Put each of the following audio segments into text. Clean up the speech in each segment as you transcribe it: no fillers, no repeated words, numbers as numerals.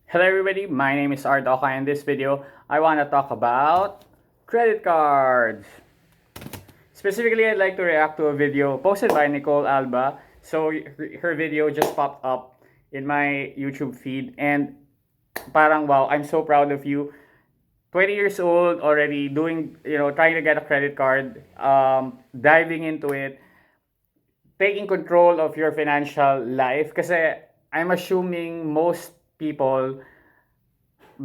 Hello everybody, my name is Art Oka. In this video, I want to talk about credit cards. Specifically, I'd like to react to a video posted by Nicole Alba. So her video just popped up in my YouTube feed and parang wow, I'm so proud of you. 20 years old already doing, trying to get a credit card, diving into it, taking control of your financial life kasi I'm assuming most people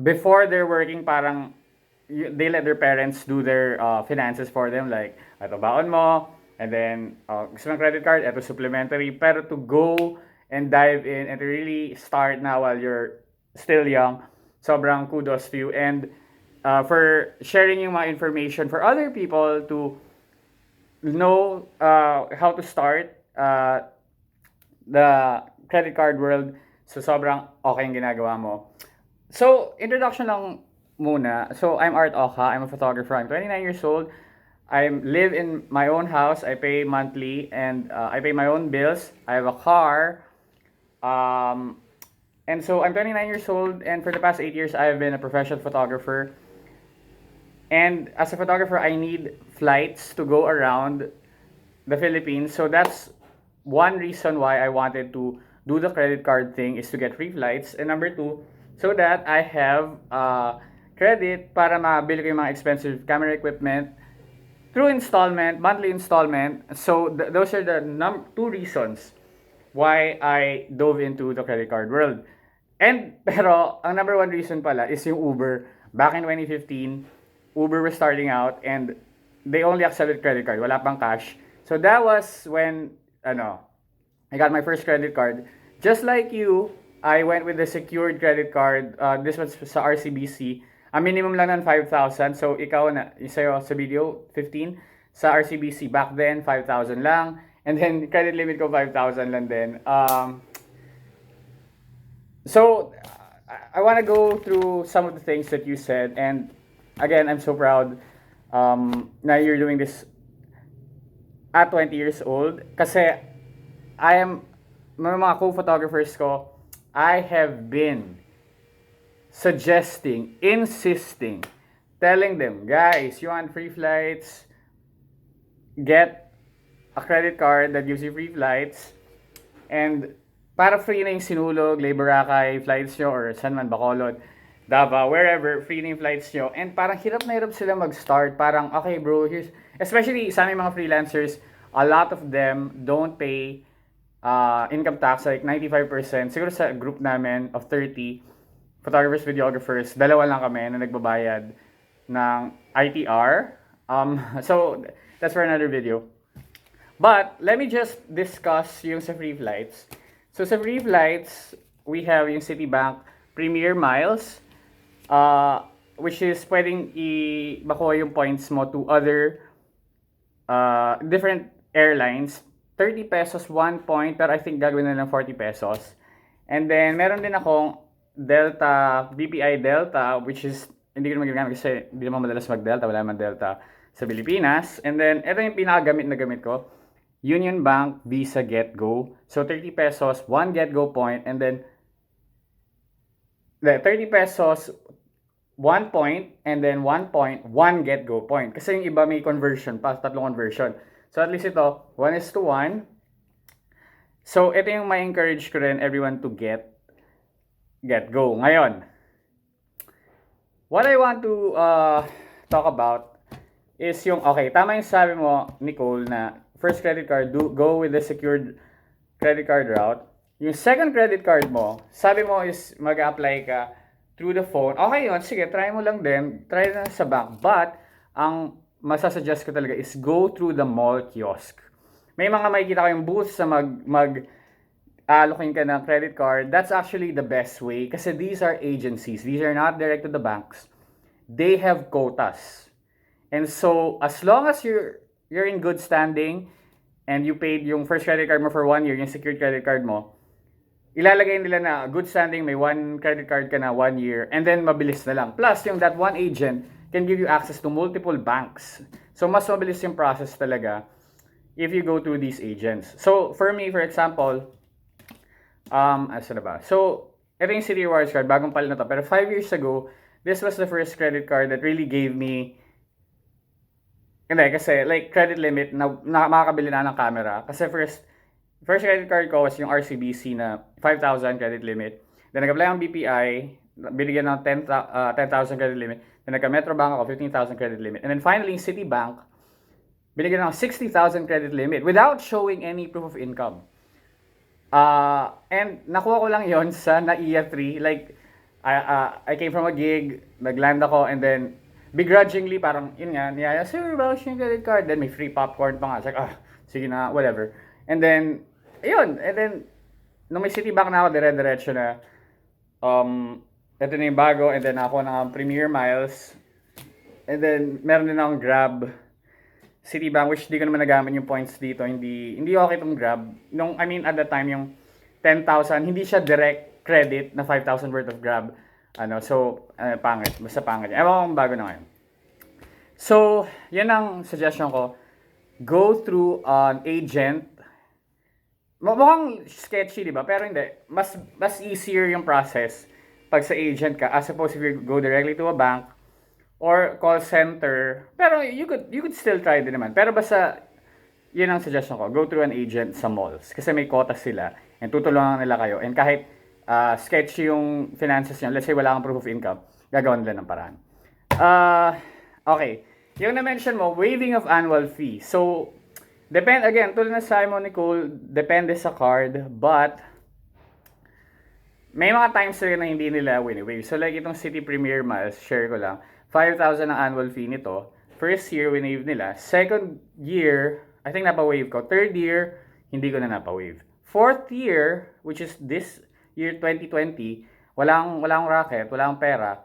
before they're working parang they let their parents do their finances for them, like ito baon mo, and then gusto ng credit card, ito supplementary. Pero to go and dive in and to really start now while you're still young, sobrang kudos to you. And for sharing yung mga information for other people to know how to start the credit card world. So sobrang okay yung ginagawa mo. So, introduction lang muna. So, I'm Art Oka. I'm a photographer. I'm 29 years old. I live in my own house. I pay monthly and I pay my own bills. I have a car. And so, I'm 29 years old, and for the past 8 years, I've been a professional photographer. And as a photographer, I need flights to go around the Philippines. So, that's one reason why I wanted to do the credit card thing, is to get free flights. And number two, so that I have credit para mabili ko yung mga expensive camera equipment through installment, monthly installment. So those are the two reasons why I dove into the credit card world. And pero ang number one reason pala is yung Uber. Back in 2015, Uber was starting out and they only accepted credit card, wala pang cash. So that was when I got my first credit card. Just like you, I went with the secured credit card. This was sa RCBC. Ang minimum lang ng 5,000. So, ikaw na, sa'yo sa video, 15. Sa RCBC, back then, 5,000 lang. And then, credit limit ko, 5,000 lang din. So, I want to go through some of the things that you said. And, again, I'm so proud na you're doing this at 20 years old. Kasi, mga co-photographers ko, I have been suggesting, insisting, telling them, guys, you want free flights, get a credit card that gives you free flights, and para free na yung Sinulog, Ley Boracay flights nyo, or San Man, Bacolod, Davao, wherever, free na yung flights nyo. And parang hirap na hirap sila mag-start. Parang, okay bro, here's, especially sa aming mga freelancers, a lot of them don't pay income tax, like 95%. Siguro sa group namin of 30 photographers, videographers, dalawa lang kami na nagbabayad ng ITR. So, that's for another video. But, let me just discuss yung sa free flights. So, sa free flights, we have yung Citibank Premier Miles, which is pwedeng i-bakuha yung points mo to other different airlines. 30 pesos, 1 point, pero I think gagawin na lang 40 pesos. And then, meron din akong Delta, BPI Delta, which is, hindi ko naman ginagamit kasi hindi naman madalas mag-Delta, wala naman Delta sa Pilipinas. And then, ito yung pinakagamit na gamit ko, Union Bank Visa Get Go. So, 30 pesos, 1 Get Go point, and then, 30 pesos, 1 point, and then 1 point, 1 Get Go point. Kasi yung iba may conversion pa, tatlong conversion. So, at least ito, 1:1. So, ito yung ma-encourage ko rin everyone to get go. Ngayon, what I want to talk about is yung, okay, tama yung sabi mo, Nicole, na first credit card, go with the secured credit card route. Yung second credit card mo, sabi mo is mag-apply ka through the phone. Okay yun, sige, try mo lang din. Try na sa bank. But, ang masasuggest ko talaga is go through the mall kiosk. May mga makikita kayong booth sa alokin ka ng credit card. That's actually the best way kasi these are agencies. These are not direct to the banks. They have quotas. And so, as long as you're in good standing and you paid yung first credit card mo for 1 year, yung secured credit card mo, ilalagay nila na good standing, may 1 credit card ka na 1 year, and then mabilis na lang. Plus, yung that one agent can give you access to multiple banks. So, mas mabilis yung process talaga if you go through these agents. So, for me, for example, asan na ba? So, ito yung City Rewards card, bagong palit na to. Pero 5 years ago, this was the first credit card that really gave me, hindi, kasi like credit limit na makakabili na ng camera. Kasi first credit card ko was yung RCBC na 5,000 credit limit. Then nag-apply ang BPI, binigyan ng 10,000 credit limit. Then nagka-Metro Bank ako, 15,000 credit limit. And then finally, Citibank, binigyan ng 60,000 credit limit without showing any proof of income. And nakuha ko lang yon sa NAIA 3. Like, I came from a gig, nagland ako, and then begrudgingly, parang, yun nga, niyaya, sir, vouch yung credit card. Then may free popcorn pa nga. It's like, sige na, whatever. And then, ayun, and then, nung may Citibank na ako, dire-diretso na, ito na yung bago, and then ako ng Premier Miles. And then, meron din akong Grab, Citibank, which di ko naman nagamit yung points dito. Hindi okay itong Grab. I mean, at that time, yung 10,000, hindi siya direct credit na 5,000 worth of Grab. Pangit. Basta pangit. Ewan ko kung bago na ngayon. So, yan ang suggestion ko. Go through an agent. Mukhang sketchy, di ba? Pero hindi. Mas easier yung process pag sa agent ka as opposed if you go directly to a bank or call center. Pero you could still try din naman. Pero basta, yun ang suggestion ko. Go through an agent sa malls. Kasi may quota sila and tutulungan nila kayo. And kahit sketchy yung finances nyo, let's say wala kang proof of income, gagawin nila ng paraan. Okay. Yung na-mention mo, waiving of annual fee. So, again, tulad na sa mo, Nicole, depende sa card, but may mga times rin na hindi nila wini-waive. So, like itong City Premier Miles, share ko lang, 5,000 ang annual fee nito. First year, wini-waive nila. Second year, I think napa-waive ko. Third year, hindi ko na napa-waive. Fourth year, which is this year 2020, walang racket, walang pera,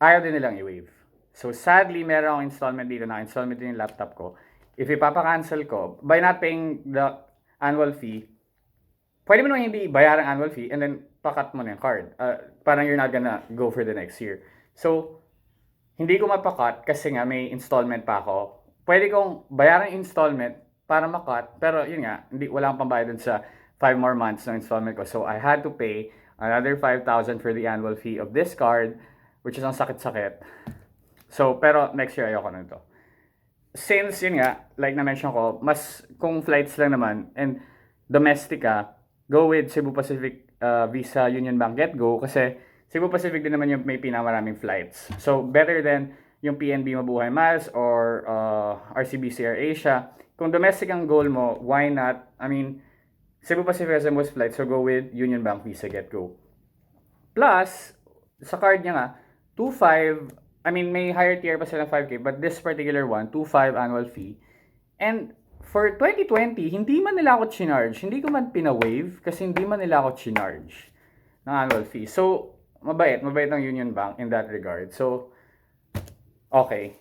ayaw din nilang i-waive. So, sadly, meron akong installment dito na installment din yung laptop ko. If ipapa-cancel ko, by not paying the annual fee, pwede mo naman hindi bayar ang annual fee and then pakat mo na yung card. Parang you're not gonna go for the next year. So, hindi ko mapakat kasi nga may installment pa ako. Pwede kong bayaran installment para makat, pero yun nga, wala akong pambayad dun sa 5 more months ng installment ko. So, I had to pay another 5,000 for the annual fee of this card, which is ang sakit-sakit. So, pero next year ayoko na ito. Since, yun nga, like na-mention ko, kung flights lang naman, and domestic ka, go with Cebu Pacific Visa Union Bank GetGo, kasi Cebu Pacific din naman yung may pinamaraming flights. So, better than yung PNB Mabuhay Miles or RCBC Air Asia. Kung domestic ang goal mo, why not? I mean, Cebu Pacific has the most flights, so go with Union Bank Visa GetGo. Plus, sa card niya nga, 2.5, I mean, may higher tier pa sila 5K, but this particular one, 2.5 annual fee. And for 2020, hindi man nila ako chinarge. Hindi ko man pina-waive kasi hindi man nila ako chinarge ng annual fee. So, mabait ang Union Bank in that regard. So, okay.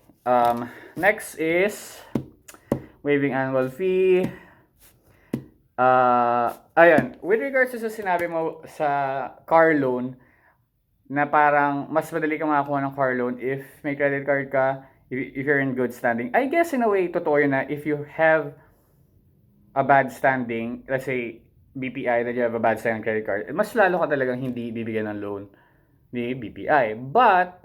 Next is waiving annual fee. Ayun, with regards to sa sinabi mo sa car loan, na parang mas madali ka makakuha ng car loan if may credit card ka, if you're in good standing. I guess in a way, totoo yun na if you have a bad standing, let's say BPI, that you have a bad standing credit card, mas lalo ka talagang hindi bibigyan ng loan ni BPI. But,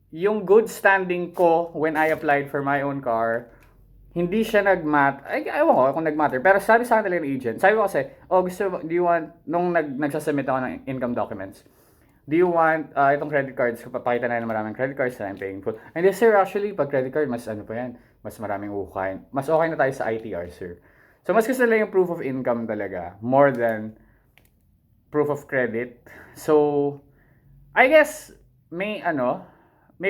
yung good standing ko when I applied for my own car, hindi siya ewan ko kung nag-matter. Pero sabi sa akin talaga ng agent, sabi ko kasi, do you want, nung nagsasubmit ako ng income documents, do you want itong credit cards? Papakita na maraming credit cards na I'm paying full. And yes, sir, actually, pag credit card, mas ano pa yan, mas maraming ukain. Mas okay na tayo sa ITR, sir. So, mas gusto nila yung proof of income talaga, more than proof of credit. So, I guess, may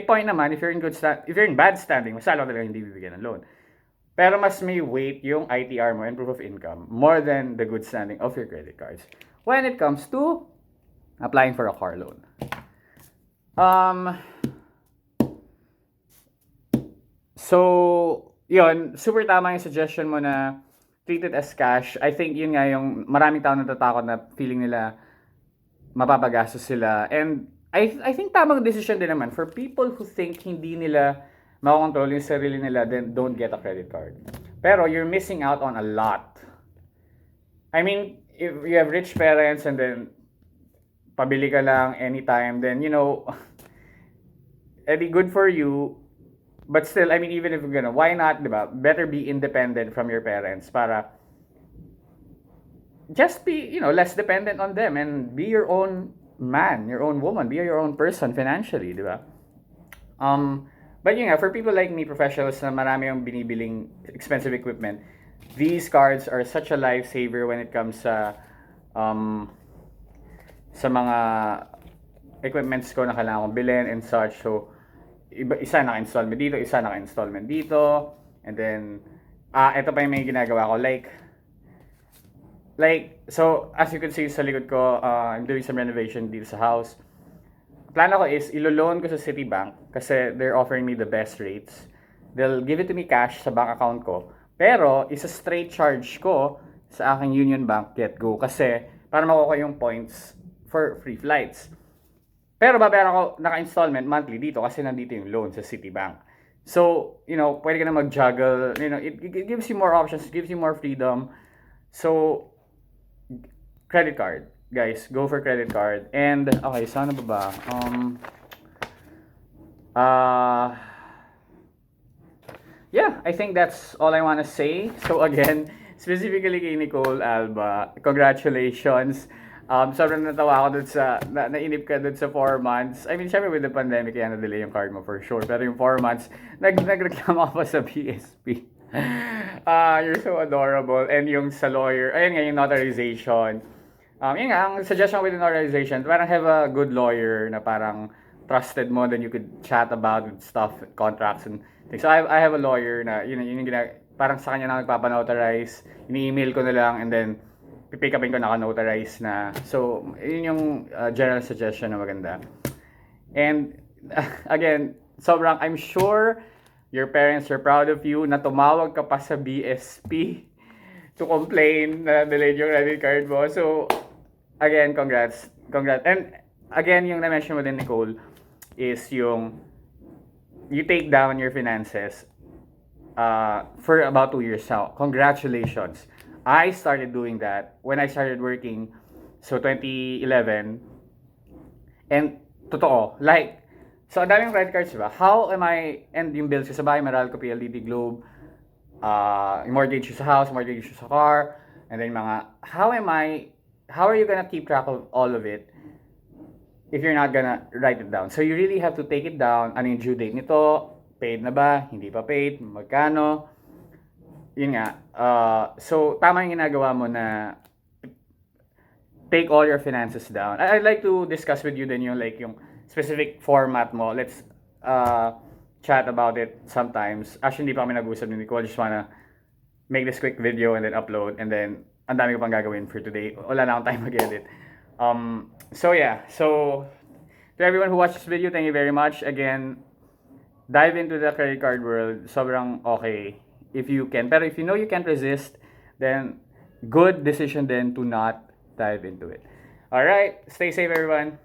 point naman, if you're in bad standing, mas lalo talaga hindi bibigyan ng loan. Pero mas may weight yung ITR mo and proof of income more than the good standing of your credit cards when it comes to applying for a car loan. So, yun, super tama yung suggestion mo na treat it as cash. I think yun nga yung maraming tao natatakot na feeling nila mapapagastos sila. And I think tamang decision din naman for people who think hindi nila makakontrol yung sarili nila, then don't get a credit card. Pero you're missing out on a lot. I mean, if you have rich parents and then pabili ka lang anytime, then, edi good for you. But still, I mean, even if you're gonna, why not, di ba? Better be independent from your parents para just be, less dependent on them and be your own man, your own woman, be your own person financially, di ba? Um, but yun nga, for people like me, professionals na marami yung binibiling expensive equipment, these cards are such a lifesaver when it comes sa mga equipments ko na kailangan kong bilhin and such. So, isa naka-installment dito, isa naka-installment dito. And then, ito pa yung may ginagawa ko. So, as you can see sa likod ko, I'm doing some renovation dito sa house. Plano ko is, ilo-loan ko sa Citibank kasi they're offering me the best rates. They'll give it to me cash sa bank account ko. Pero, isa straight charge ko sa aking Union Bank Get Go kasi para makuha yung points for free flights. Pero babayaran ko naka-installment monthly dito kasi nandito yung loan sa Citibank. So, pwede ka na mag-juggle. It gives you more options, it gives you more freedom. So, credit card. Guys, go for credit card. And, okay, sana ba? Yeah, I think that's all I want to say. So again, specifically kay Nicole Alba, congratulations. Sobrang natawa ako dun sa, nainip ka dun sa 4 months. I mean, syempre with the pandemic, kaya na-delay yung card mo for sure. Pero yung 4 months, nagreklamo ka pa sa PSP. You're so adorable. And yung sa lawyer, ayun nga, yung notarization. Yun nga, ang suggestion with the notarization, parang have a good lawyer na parang trusted mo, then you could chat about with stuff, contracts, and things. So I have a lawyer na, yun yung parang sa kanya na nagpapanotarize, ini-email ko na lang, and then pipick upin ko naka-notarize na. So, yun yung general suggestion na maganda. And, again, I'm sure your parents are proud of you na tumawag ka pa sa BSP to complain na delayed yung credit card mo. So, again, congrats. And, again, yung na-mention mo din, Nicole, is yung you take down your finances for about 2 years now. Congratulations. I started doing that when I started working, so 2011. And totoo, so ang daming credit cards, diba? How am I, and yung bills ko sa bahay, Meralco, PLDT, Globe, mortgage sa house, mortgage sa car, and then how are you gonna keep track of all of it if you're not gonna write it down? So you really have to take it down. Ano yung due date nito? Paid na ba? Hindi pa paid? Magkano? Yun nga. So tama yung ginagawa mo na take all your finances down. I'd like to discuss with you then yung specific format mo. Let's chat about it sometimes. Actually, hindi pa kami nag-usap ni Nicole. Just wanna make this quick video and then upload. And then, ang dami ko pang gagawin for today. Wala na akong time mag-edit. So yeah. So, to everyone who watched this video, thank you very much. Again, dive into the credit card world. Sobrang okay if you can. Pero if you know you can't resist, then good decision then to not dive into it. Alright, stay safe everyone.